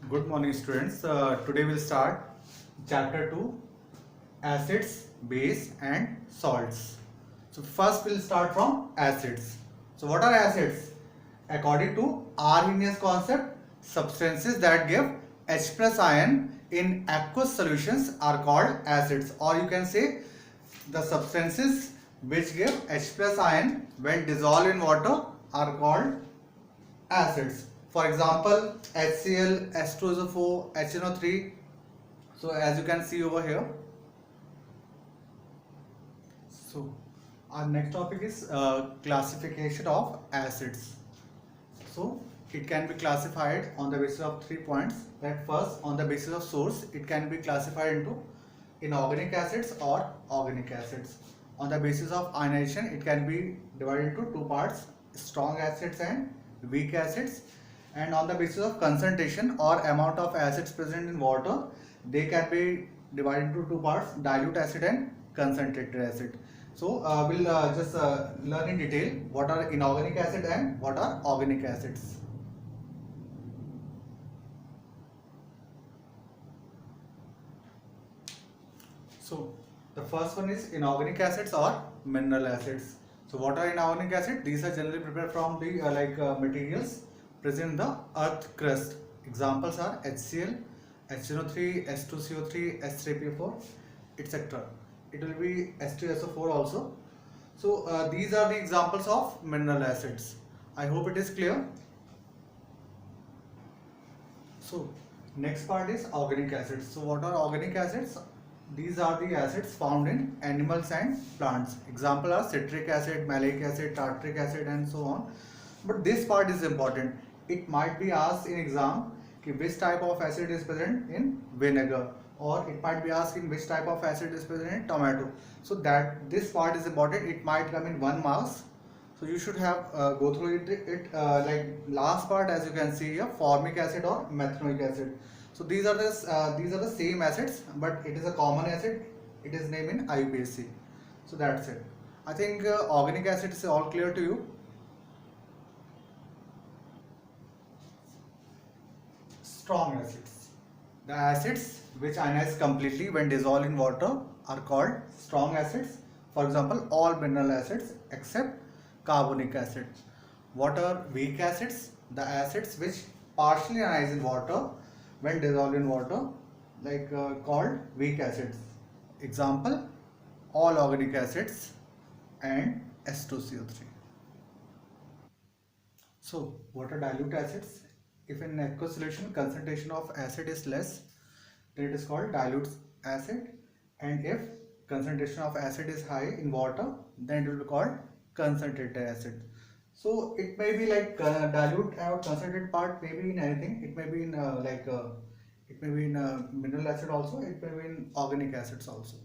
Good morning, students. Today we'll start chapter 2, acids, base and salts. So first we'll start from acids. So what are acids? According to Arrhenius concept, substances that give H plus ion in aqueous solutions are called acids, or you can say the substances which give H plus ion when dissolved in water are called acids. For example, HCl, H2SO4, HNO3. So as you can see over here. So our next topic is classification of acids. So it can be classified on the basis of 3 points. That first, on the basis of source, it can be classified into inorganic acids or organic acids. On the basis of ionization, it can be divided into 2 parts, strong acids and weak acids. And on the basis of concentration or amount of acids present in water, they can be divided into 2 parts, dilute acid and concentrated acid. So we'll just learn in detail what are inorganic acid and what are organic acids. So the first one is inorganic acids or mineral acids. So what are inorganic acids? These are generally prepared from the materials present in the earth crust. Examples are HCl, HNO3, H2CO3, H3PO4, etc. It will be H2SO4 also. So these are the examples of mineral acids. I hope it is clear. So next part is organic acids. So what are organic acids? These are the acids found in animals and plants. Example are citric acid, malic acid, tartaric acid and so on. But this part is important. It might be asked in exam which type of acid is present in vinegar, or it might be asked in which type of acid is present in tomato. So that this part is important. It might come in 1 marks. So you should have go through it like last part, as you can see here, formic acid or methanoic acid. So these are the same acids, but it is a common acid. It is named in IUPAC. So that's it. I think organic acid is all clear to you. Strong acids. The acids which ionize completely when dissolved in water are called strong acids. For example, all mineral acids except carbonic acid. What are weak acids? The acids which partially ionize in water when dissolved in water, called weak acids. Example, all organic acids and H2CO3. So what are dilute acids? If in aqueous solution concentration of acid is less, then it is called dilute acid, and if concentration of acid is high in water, then it will be called concentrated acid. So it may be like dilute or concentrated part may be in anything. It may be in mineral acid also. It may be in organic acids also.